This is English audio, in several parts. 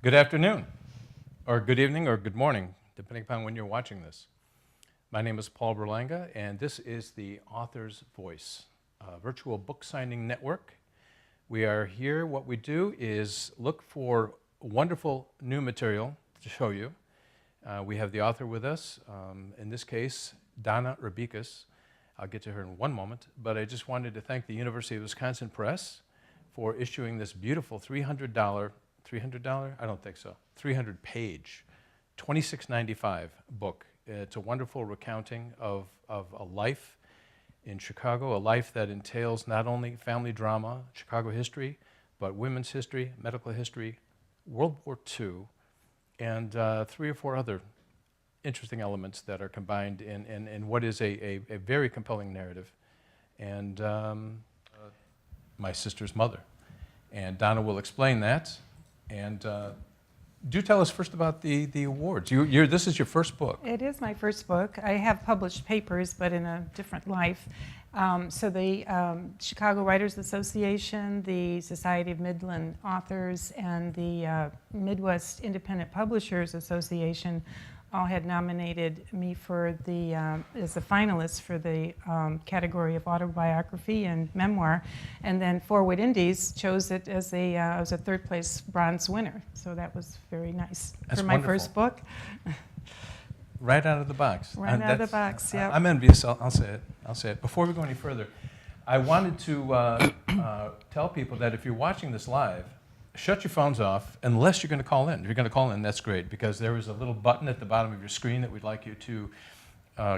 Good afternoon, or good evening, or good morning, depending upon when you're watching this. My name is Paul Berlanga, and this is the Author's Voice, a virtual book signing network. We are here. What we do is look for wonderful new material to show you. We have the author with us, in this case, Donna Urbikas. I'll get to her in one moment, but I just wanted to thank the University of Wisconsin Press for issuing this beautiful $300, I don't think so, 300-page, $26.95 book. It's a wonderful recounting of a life in Chicago, a life that entails not only family drama, Chicago history, but women's history, medical history, World War II, and 3 or 4 other interesting elements that are combined in what is a very compelling narrative. And my sister's mother. And Donna will explain that. And do tell us first about the awards. This is your first book. It is my first book. I have published papers, but in a different life. So the Chicago Writers Association, the Society of Midland Authors, and the Midwest Independent Publishers Association all had nominated me for as a finalist for the category of autobiography and memoir, and then Forward Indies chose it as I was a third place bronze winner. So that was very nice. That's for my wonderful. first book. Right out of the box. Right out of the box, yeah. I'm envious. I'll say it. I'll say it. Before we go any further, I wanted to tell people that if you're watching this live, shut your phones off unless you're going to call in. If you're going to call in, that's great, because there is a little button at the bottom of your screen that we'd like you to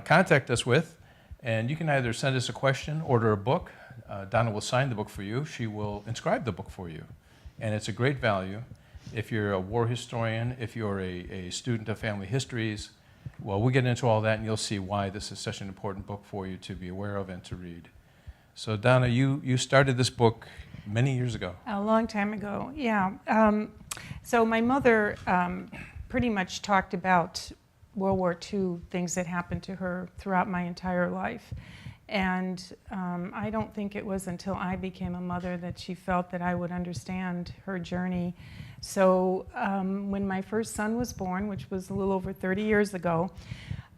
contact us with. And you can either send us a question, order a book. Donna will sign the book for you. She will inscribe the book for you. And it's a great value. If you're a war historian, if you're a student of family histories, well, we'll get into all that, and you'll see why this is such an important book for you to be aware of and to read. So, Donna, you started this book many years ago. A long time ago, yeah. So my mother pretty much talked about World War II, things that happened to her throughout my entire life. And I don't think it was until I became a mother that she felt that I would understand her journey. So when my first son was born, which was a little over 30 years ago,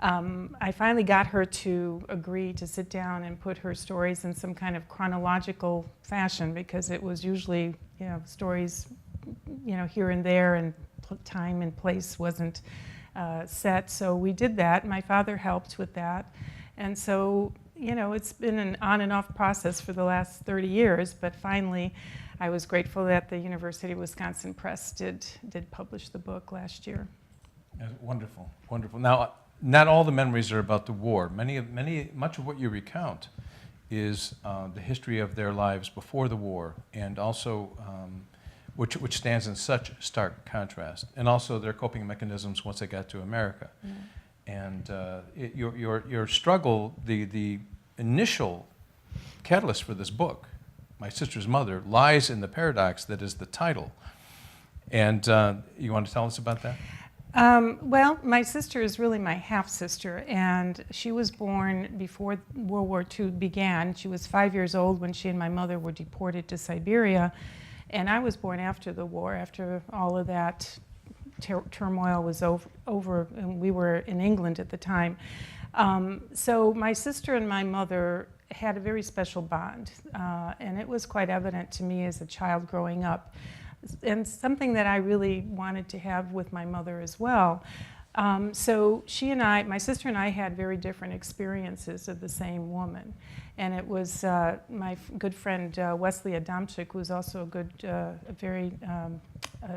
I finally got her to agree to sit down and put her stories in some kind of chronological fashion, because it was usually, stories, here and there, and time and place wasn't set. So we did that. My father helped with that. And so, it's been an on and off process for the last 30 years, but finally I was grateful that the University of Wisconsin Press did publish the book last year. Wonderful, wonderful. Now, not all the memories are about the war. Much of what you recount is the history of their lives before the war, and also which stands in such stark contrast, and also their coping mechanisms once they got to America. Mm. And your struggle, the initial catalyst for this book, My Sister's Mother, lies in the paradox that is the title. And you want to tell us about that? Well, my sister is really my half-sister, and she was born before World War II began. She was 5 years old when she and my mother were deported to Siberia, and I was born after the war, after all of that turmoil was over, and we were in England at the time. So my sister and my mother had a very special bond, and it was quite evident to me as a child growing up, and something that I really wanted to have with my mother as well. So my sister and I had very different experiences of the same woman. And it was my good friend Wesley Adamczyk, who's also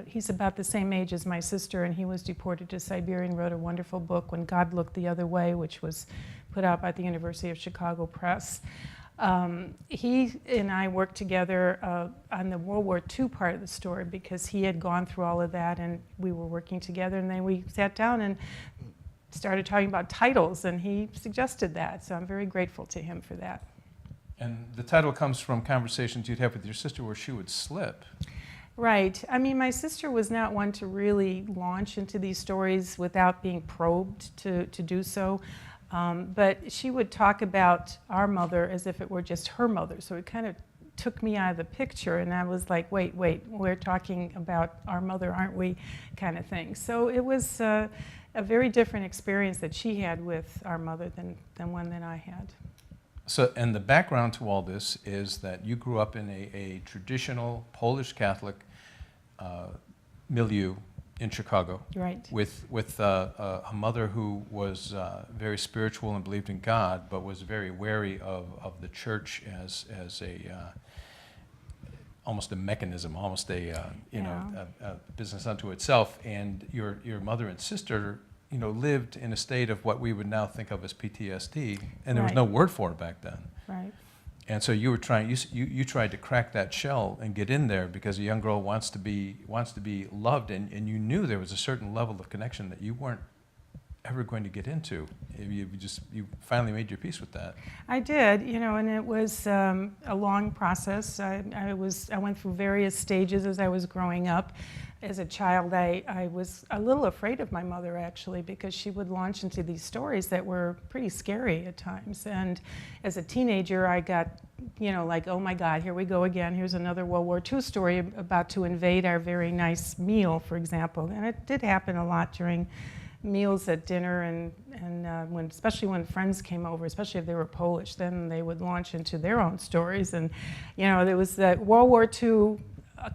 he's about the same age as my sister, and he was deported to Siberia and wrote a wonderful book, When God Looked the Other Way, which was put out by the University of Chicago Press. He and I worked together on the World War II part of the story, because he had gone through all of that, and we were working together, and then we sat down and started talking about titles, and he suggested that, so I'm very grateful to him for that. And the title comes from conversations you'd have with your sister where she would slip. Right. I mean, my sister was not one to really launch into these stories without being probed to do so. But she would talk about our mother as if it were just her mother. So it kind of took me out of the picture, and I was like, wait, we're talking about our mother, aren't we, kind of thing. So it was a very different experience that she had with our mother than one that I had. So, and the background to all this is that you grew up in a traditional Polish Catholic milieu in Chicago, Right. with a mother who was very spiritual and believed in God, but was very wary of the church as almost a mechanism, almost a business unto itself. And your mother and sister, lived in a state of what we would now think of as PTSD, and there was Right. no word for it back then. Right. And so you tried to crack that shell and get in there because a young girl wants to be loved, and you knew there was a certain level of connection that you weren't ever going to get into. You finally made your peace with that. I did, and it was a long process. I went through various stages as I was growing up. As a child, I was a little afraid of my mother, actually, because she would launch into these stories that were pretty scary at times. And as a teenager, I got, like, oh my God, here we go again. Here's another World War II story about to invade our very nice meal, for example. And it did happen a lot during meals at dinner, and especially when friends came over, especially if they were Polish, then they would launch into their own stories. And, there was that World War II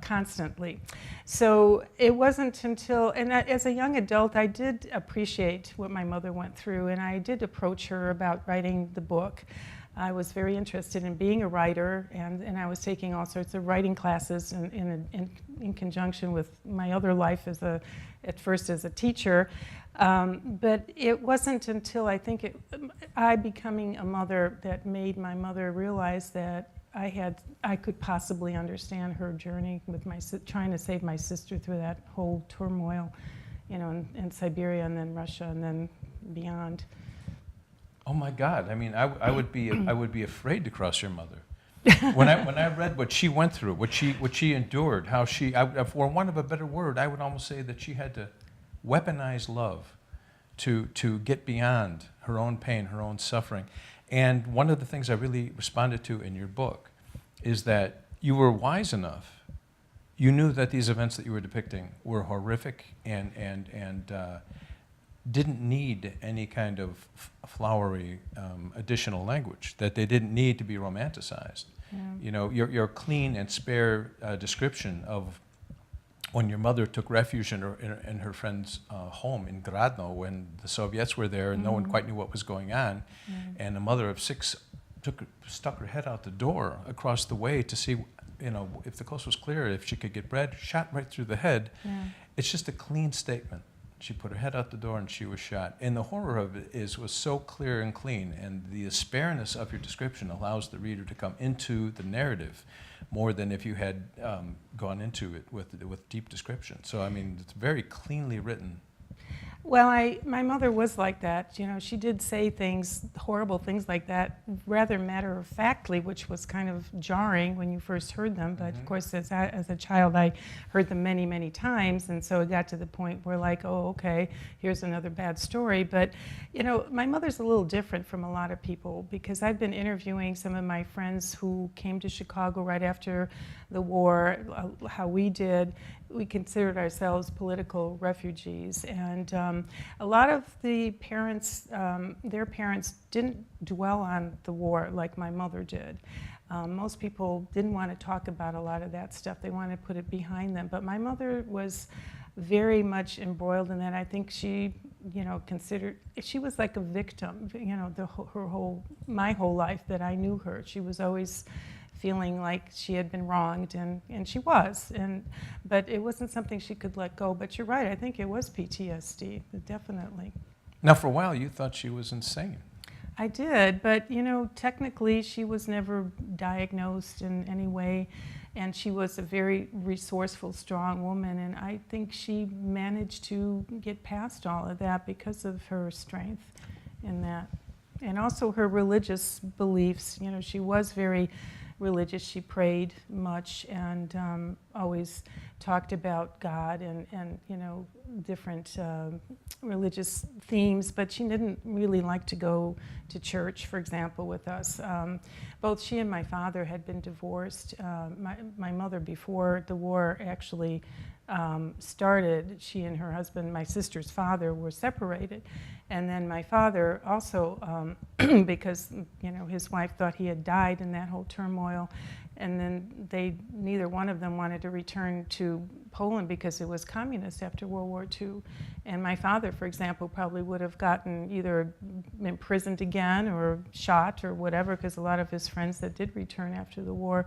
constantly. So it wasn't until, and as a young adult, I did appreciate what my mother went through, and I did approach her about writing the book. I was very interested in being a writer, and I was taking all sorts of writing classes in conjunction with my other life at first as a teacher. But it wasn't until I becoming a mother that made my mother realize that I could possibly understand her journey with trying to save my sister through that whole turmoil, in Siberia and then Russia and then beyond. Oh my God! I mean, I would be afraid to cross your mother. When I read what she went through, what she endured, how for want of a better word, I would almost say that she had to weaponize love to get beyond her own pain, her own suffering. And one of the things I really responded to in your book is that you were wise enough. You knew that these events that you were depicting were horrific and didn't need any kind of flowery additional language, that they didn't need to be romanticized. Yeah. Your clean and spare description of when your mother took refuge in her friend's home in Grodno when the Soviets were there and no one quite knew what was going on, and a mother of 6 stuck her head out the door across the way to see, if the coast was clear, if she could get bread, shot right through the head. Yeah. It's just a clean statement. She put her head out the door and she was shot. And the horror of it was so clear and clean, and the spareness of your description allows the reader to come into the narrative more than if you had gone into it with deep description. So, I mean, it's very cleanly written. Well, my mother was like that. She did say horrible things like that, rather matter-of-factly, which was kind of jarring when you first heard them. But of course, as a child, I heard them many, many times, and so it got to the point where, like, oh, okay, here's another bad story. But, my mother's a little different from a lot of people, because I've been interviewing some of my friends who came to Chicago right after the war, how we did. We considered ourselves political refugees, and a lot of the parents, their parents didn't dwell on the war like my mother did. Most people didn't want to talk about a lot of that stuff. They wanted to put it behind them, but my mother was very much embroiled in that. I think she, considered, she was like a victim, my whole life that I knew her. She was always feeling like she had been wronged, and she was, but it wasn't something she could let go. But you're right, I think it was PTSD, definitely. Now, for a while, you thought she was insane. I did, but technically she was never diagnosed in any way, and she was a very resourceful, strong woman, and I think she managed to get past all of that because of her strength in that. And also her religious beliefs. She was very religious. She prayed much and always talked about God and different religious themes, but she didn't really like to go to church, for example, with us. Both she and my father had been divorced. My mother, before the war actually started, she and her husband, my sister's father, were separated. And then my father also, because his wife thought he had died in that whole turmoil, and then neither one of them wanted to return to Poland because it was communist after World War II. And my father, for example, probably would have gotten either imprisoned again or shot or whatever, because a lot of his friends that did return after the war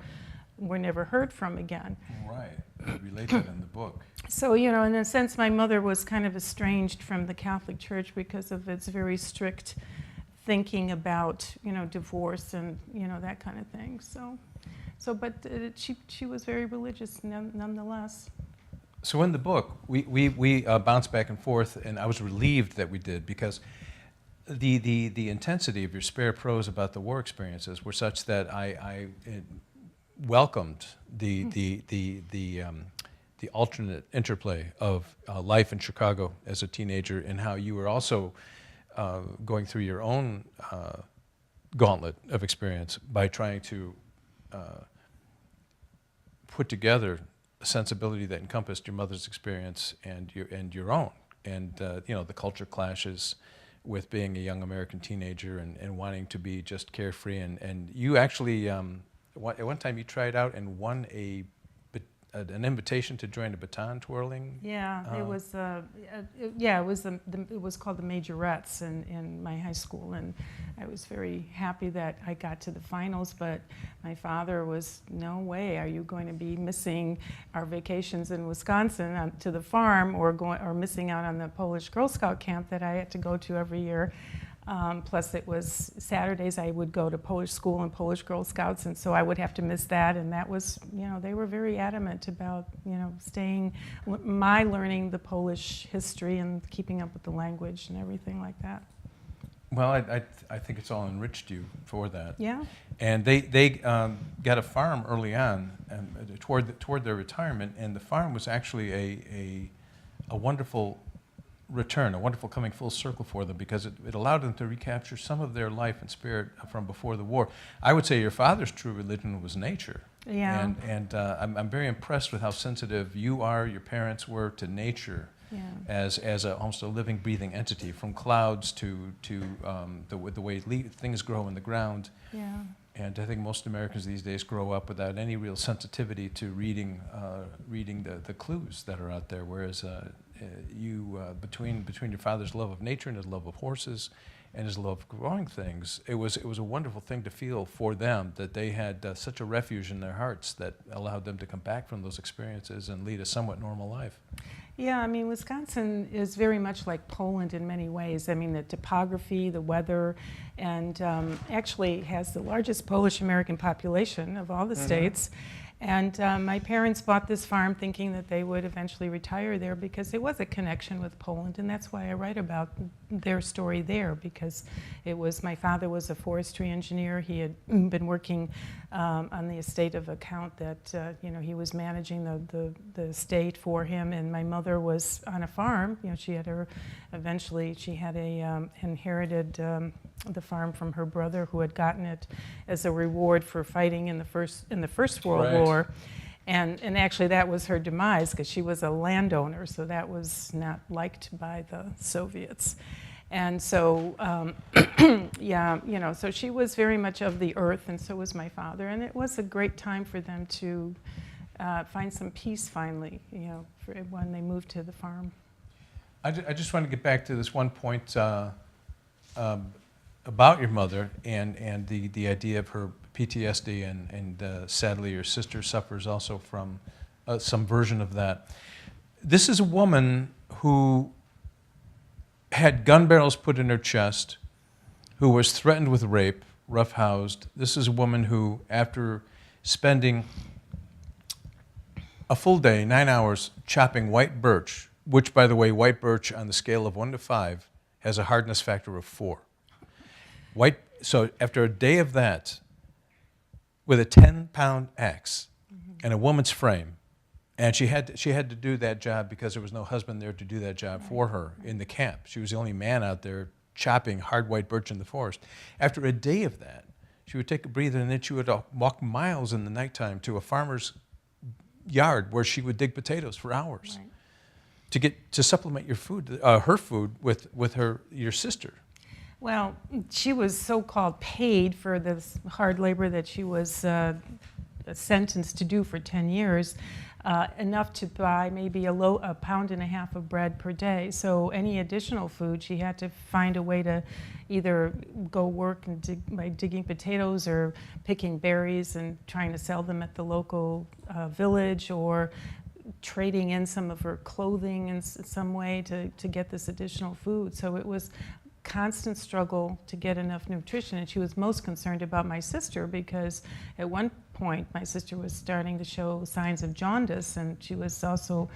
were never heard from again. Right, you relate that in the book. So, in a sense, my mother was kind of estranged from the Catholic Church because of its very strict thinking about, divorce and, that kind of thing. But she was very religious nonetheless. So in the book, we bounced back and forth, and I was relieved that we did, because the intensity of your spare prose about the war experiences were such that I welcomed the alternate interplay of life in Chicago as a teenager, and how you were also going through your own gauntlet of experience by trying to put together a sensibility that encompassed your mother's experience and your own, and the culture clashes with being a young American teenager and wanting to be just carefree, and you actually at one time you tried out and won an invitation to join a baton twirling. Yeah, it was. It was called the Majorettes in my high school, and I was very happy that I got to the finals. But my father was, no way, are you going to be missing our vacations in Wisconsin to the farm, or missing out on the Polish Girl Scout camp that I had to go to every year. Plus it was Saturdays I would go to Polish school and Polish Girl Scouts, and so I would have to miss that, and that was, they were very adamant about, learning the Polish history and keeping up with the language and everything like that. Well, I think it's all enriched you for that. Yeah. And they got a farm early on, toward their retirement, and the farm was actually a wonderful return, a wonderful coming full circle for them, because it allowed them to recapture some of their life and spirit from before the war. I would say your father's true religion was nature. Yeah. And I'm very impressed with how sensitive your parents were to nature. Yeah. As almost a living, breathing entity, from clouds to the way things grow in the ground. Yeah. And I think most Americans these days grow up without any real sensitivity to reading the clues that are out there. Whereas between your father's love of nature and his love of horses and his love of growing things, it was a wonderful thing to feel for them, that they had such a refuge in their hearts that allowed them to come back from those experiences and lead a somewhat normal life. Yeah, I mean, Wisconsin is very much like Poland in many ways. I mean, the topography, the weather, and actually has the largest Polish-American population of all the states. And my parents bought this farm thinking that they would eventually retire there, because it was a connection with Poland, and that's why I write about their story there, because my father was a forestry engineer. He had been working on the estate of a count that he was managing the estate for him, and my mother was on a farm. She had inherited the farm from her brother, who had gotten it as a reward for fighting in the First World War. And actually that was her demise, because she was a landowner, so that was not liked by the Soviets. And so, so she was very much of the earth, and so was my father. And it was a great time for them to find some peace finally, when they moved to the farm. I just want to get back to this one point about your mother and the idea of her PTSD, and sadly your sister suffers also from some version of that. This is a woman who had gun barrels put in her chest, who was threatened with rape, roughhoused. This is a woman who, after spending a full day, 9 hours, chopping white birch, which, by the way, white birch on the scale of 1 to 5 has a hardness factor of 4. So after a day of that, with a 10-pound axe and a woman's frame. And she had to do that job because there was no husband there to do that job for her in the camp. She was the only man out there chopping hard white birch in the forest. After a day of that, she would take a breather, and then she would walk miles in the nighttime to a farmer's yard where she would dig potatoes for hours to supplement your food, her food with your sister. Well, she was so-called paid for this hard labor that she was sentenced to do for 10 years, enough to buy maybe a pound and a half of bread per day. So any additional food, she had to find a way to either go work by digging potatoes or picking berries and trying to sell them at the local village, or trading in some of her clothing in some way to get this additional food. So it was constant struggle to get enough nutrition, and she was most concerned about my sister because at one point my sister was starting to show signs of jaundice, and she was also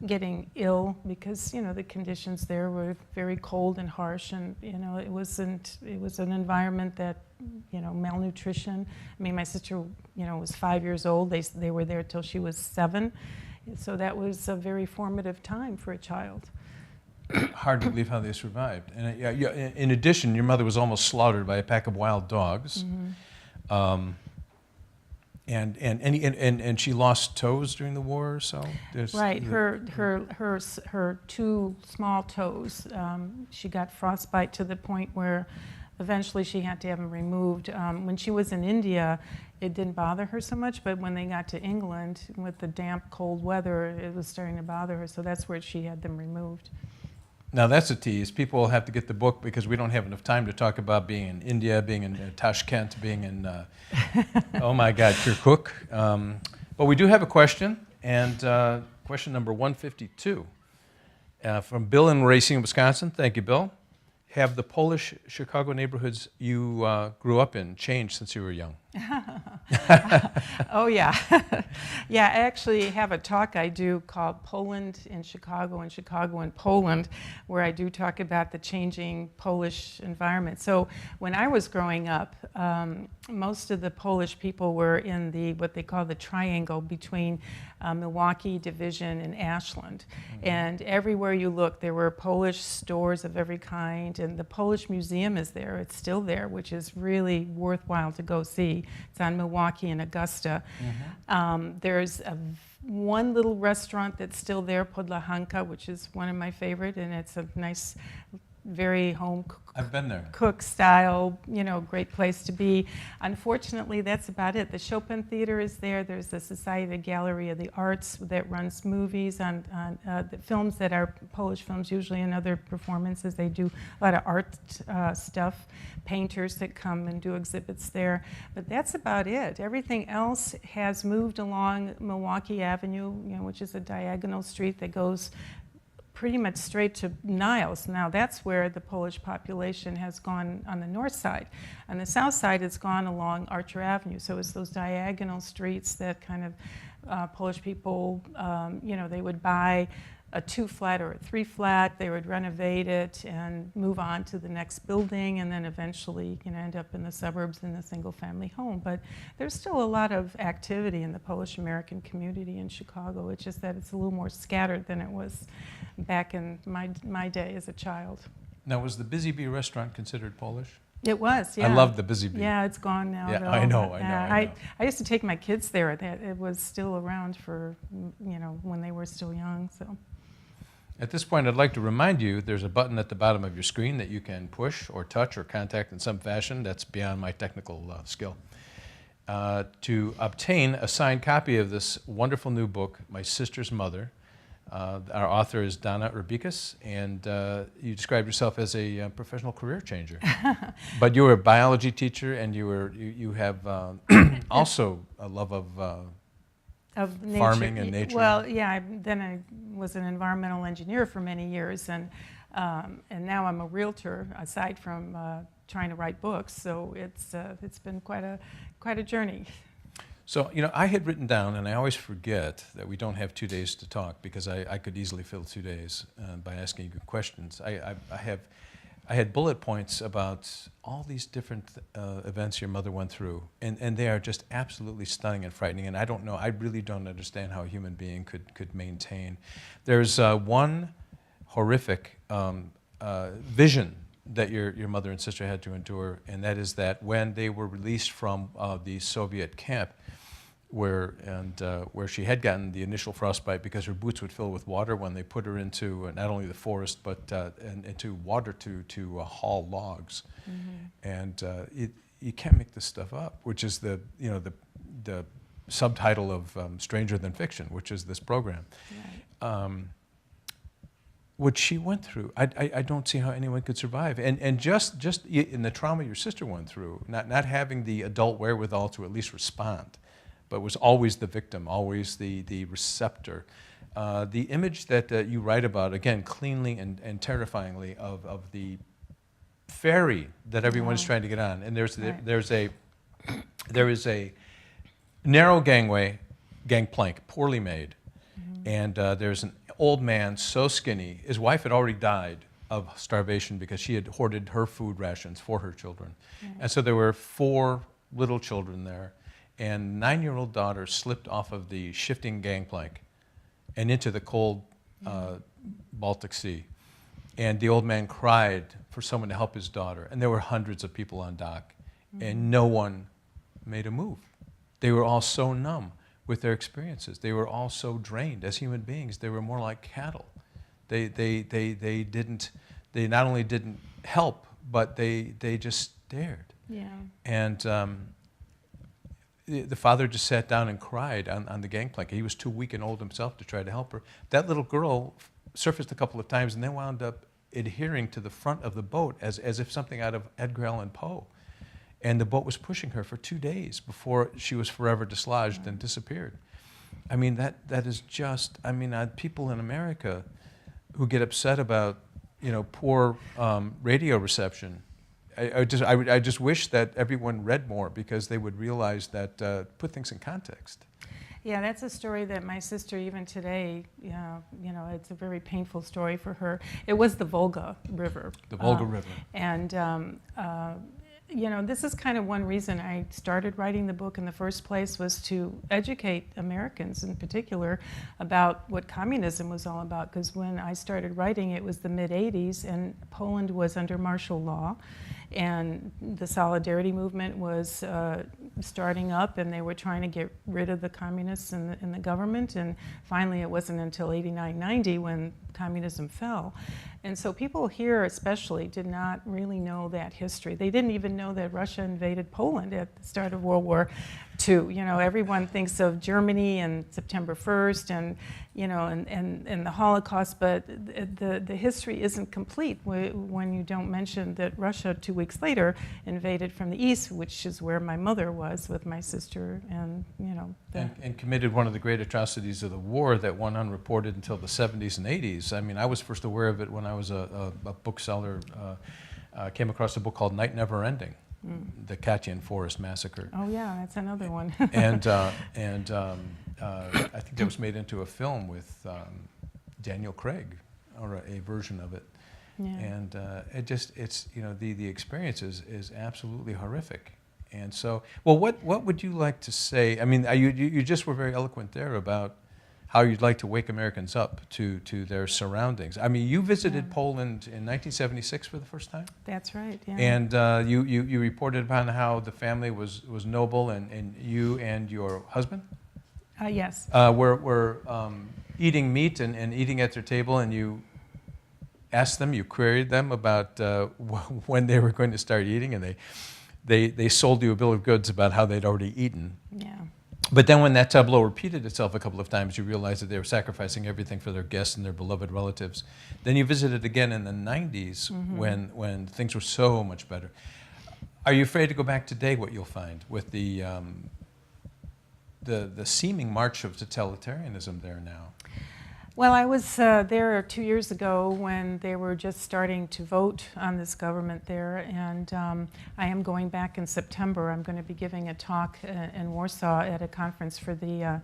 getting ill because the conditions there were very cold and harsh, and it was an environment that malnutrition. I mean, my sister was 5 years old. They were there till she was 7, so that was a very formative time for a child. Hard to believe how they survived. And in addition, your mother was almost slaughtered by a pack of wild dogs. And she lost toes during the war, or so. Right, her 2 small toes. She got frostbite to the point where eventually she had to have them removed. When she was in India, it didn't bother her so much, but when they got to England with the damp, cold weather, it was starting to bother her. So that's where she had them removed. Now that's a tease. People will have to get the book because we don't have enough time to talk about being in India, being in Tashkent, being in, oh my God, Kirkuk. But we do have a question, and question number 152 from Bill in Racine, Wisconsin. Thank you, Bill. Have the Polish Chicago neighborhoods you grew up in changed since you were young? Oh, yeah. Yeah, I actually have a talk I do called Poland in Chicago and Chicago in Poland, where I do talk about the changing Polish environment. So when I was growing up, most of the Polish people were in what they call the triangle between Milwaukee, Division, and Ashland. And everywhere you look, there were Polish stores of every kind, and the Polish Museum is there. It's still there, which is really worthwhile to go see. It's on Milwaukee and Augusta. There's one little restaurant that's still there, Podlahanka, which is one of my favorite, and it's a nice, very home I've been there. Cook style, great place to be. Unfortunately, that's about it. The Chopin Theater is there. There's the Society Gallery of the Arts that runs movies on the films that are Polish films, usually, and other performances. They do a lot of art stuff, painters that come and do exhibits there. But that's about it. Everything else has moved along Milwaukee Avenue, which is a diagonal street that goes pretty much straight to Niles. Now that's where the Polish population has gone on the north side. On the south side, it's gone along Archer Avenue. So it's those diagonal streets that kind of Polish people, they would buy a 2-flat or a 3-flat, they would renovate it and move on to the next building, and then eventually end up in the suburbs in a single-family home. But there's still a lot of activity in the Polish-American community in Chicago. It's just that it's a little more scattered than it was back in my day as a child. Now, was the Busy Bee restaurant considered Polish? It was, yeah. I love the Busy Bee. Yeah, it's gone now. Yeah, though. I know. I used to take my kids there. It was still around for, when they were still young, so. At this point, I'd like to remind you there's a button at the bottom of your screen that you can push or touch or contact in some fashion. That's beyond my technical skill. To obtain a signed copy of this wonderful new book, My Sister's Mother. Our author is Donna Urbikas, and you described yourself as a professional career changer. But you were a biology teacher, and you have also a love of nature. Farming and nature. Well, yeah. Then I was an environmental engineer for many years, and now I'm a realtor. Aside from trying to write books, so it's been quite a journey. So I had written down, and I always forget that we don't have 2 days to talk because I could easily fill 2 days by asking you questions. I I had bullet points about all these different events your mother went through, and they are just absolutely stunning and frightening. And I don't know, I really don't understand how a human being could maintain. There's one horrific vision that your mother and sister had to endure, and that is that when they were released from the Soviet camp, where she had gotten the initial frostbite because her boots would fill with water when they put her into not only the forest but into water to haul logs, and you can't make this stuff up, which is the subtitle of Stranger Than Fiction, which is this program. Right. What she went through, I don't see how anyone could survive, and just in the trauma your sister went through, not having the adult wherewithal to at least respond, but was always the victim, always the receptor. The image that you write about, again, cleanly and terrifyingly, of the ferry that everyone's trying to get on, and there is a narrow gangplank, poorly made, and there's an old man so skinny. His wife had already died of starvation because she had hoarded her food rations for her children, and so there were 4 little children there. And 9-year-old daughter slipped off of the shifting gangplank and into the cold Baltic Sea. And the old man cried for someone to help his daughter. And there were hundreds of people on dock. And no one made a move. They were all so numb with their experiences. They were all so drained. As human beings, they were more like cattle. They not only didn't help, but they just stared. Yeah. And the father just sat down and cried on the gangplank. He was too weak and old himself to try to help her. That little girl surfaced a couple of times and then wound up adhering to the front of the boat as if something out of Edgar Allan Poe. And the boat was pushing her for 2 days before she was forever dislodged and disappeared. I mean, that is just, people in America who get upset about, poor radio reception. I just wish that everyone read more, because they would realize that, put things in context. Yeah, that's a story that my sister, even today, it's a very painful story for her. It was the Volga River. The Volga River. And, this is kind of one reason I started writing the book in the first place, was to educate Americans in particular about what communism was all about. Because when I started writing, it was the mid-'80s, and Poland was under martial law. And the Solidarity movement was starting up, and they were trying to get rid of the communists in the government. And finally, it wasn't until 89, 90 when communism fell. And so people here especially did not really know that history. They didn't even know that Russia invaded Poland at the start of World War II. Everyone thinks of Germany and September 1st and the Holocaust, but the history isn't complete when you don't mention that Russia 2 weeks later invaded from the east, which is where my mother was with my sister, and and committed one of the great atrocities of the war that went unreported until the 70s and 80s. I was first aware of it when I was a bookseller. Came across a book called Night Never Ending. The Katyn Forest Massacre. Oh yeah, that's another one. and I think that was made into a film with Daniel Craig, or a version of it. Yeah. And the experience is absolutely horrific. And so, well, what would you like to say? You just were very eloquent there about how you'd like to wake Americans up to their surroundings. You visited Poland in 1976 for the first time? That's right, yeah. And you reported upon how the family was noble, and you and your husband? Yes. Were eating meat and eating at their table, and you asked them, you queried them about when they were going to start eating, and they sold you a bill of goods about how they'd already eaten. Yeah. But then when that tableau repeated itself a couple of times, you realized that they were sacrificing everything for their guests and their beloved relatives. Then you visited again in the 90s when things were so much better. Are you afraid to go back today, what you'll find with the seeming march of totalitarianism there now? Well, I was there 2 years ago when they were just starting to vote on this government there, and I am going back in September. I'm going to be giving a talk in Warsaw at a conference for the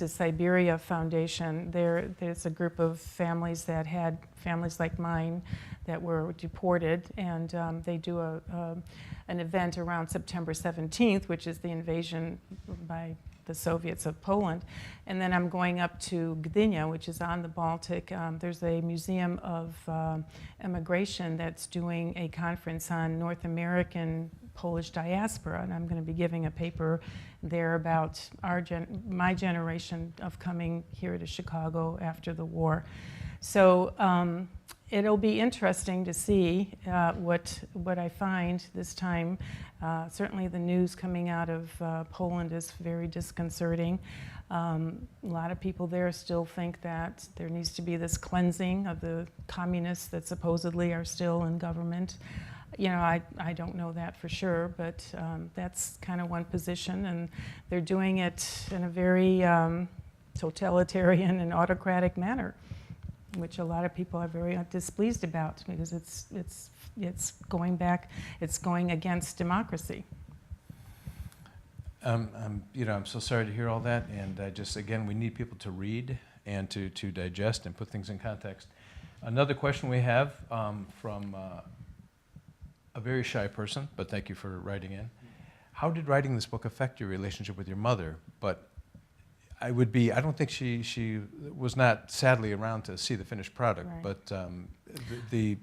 Siberia Foundation. There's a group of families that had families like mine that were deported, and they do an event around September 17th, which is the invasion by the Soviets of Poland. And then I'm going up to Gdynia, which is on the Baltic. There's a museum of immigration that's doing a conference on North American Polish diaspora, and I'm going to be giving a paper there about my generation of coming here to Chicago after the war. So it'll be interesting to see what I find this time. Certainly the news coming out of Poland is very disconcerting. A lot of people there still think that there needs to be this cleansing of the communists that supposedly are still in government. You know, I don't know that for sure, but that's kind of one position, and they're doing it in a very totalitarian and autocratic manner, which a lot of people are very displeased about, because it's going back, it's going against democracy. I'm so sorry to hear all that, and again, we need people to read and to digest and put things in context. Another question we have from a very shy person, but thank you for writing in. How did writing this book affect your relationship with your mother? But I don't think she was not sadly around to see the finished product, right. But the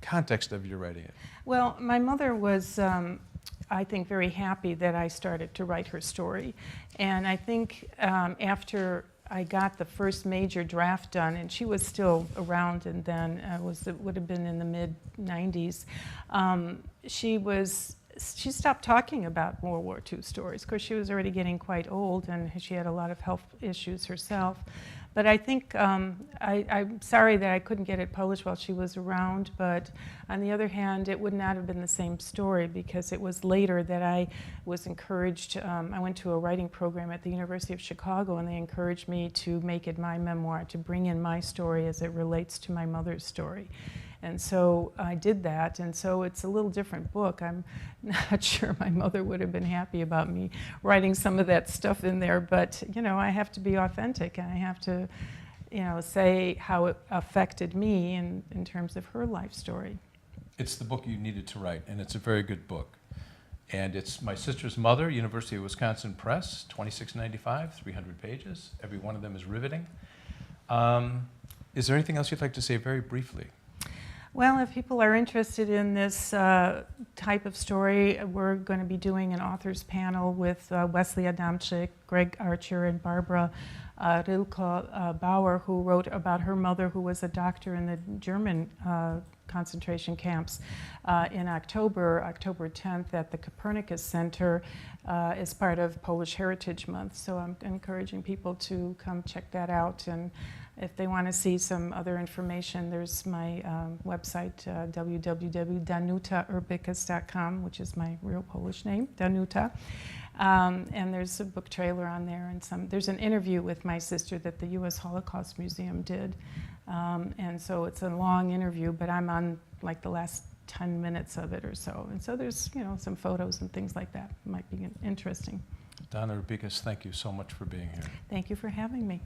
context of your writing it. Well, my mother was, I think, very happy that I started to write her story. And I think after I got the first major draft done, and she was still around, and then it would have been in the mid-90s, she stopped talking about World War II stories. Of course, she was already getting quite old, and she had a lot of health issues herself. But I think, I'm sorry that I couldn't get it published while she was around, but on the other hand, it would not have been the same story, because it was later that I was encouraged. I went to a writing program at the University of Chicago, and they encouraged me to make it my memoir, to bring in my story as it relates to my mother's story. And so I did that, and so it's a little different book. I'm not sure my mother would have been happy about me writing some of that stuff in there, but I have to be authentic, and I have to say how it affected me in terms of her life story. It's the book you needed to write, and it's a very good book. And it's My Sister's Mother, University of Wisconsin Press, $26.95, 300 pages. Every one of them is riveting. Is there anything else you'd like to say very briefly? Well, if people are interested in this type of story, we're going to be doing an authors panel with Wesley Adamczyk, Greg Archer, and Barbara Rilke Bauer, who wrote about her mother, who was a doctor in the German concentration camps, in October 10th at the Copernicus Center as part of Polish Heritage Month. So I'm encouraging people to come check that out. And if they want to see some other information, there's my website, www.danutaurbikas.com, which is my real Polish name, Danuta. And there's a book trailer on there, and there's an interview with my sister that the U.S. Holocaust Museum did. And so it's a long interview, but I'm on like the last 10 minutes of it or so. And so there's some photos and things like that. Might be interesting. Donna Urbikas, thank you so much for being here. Thank you for having me.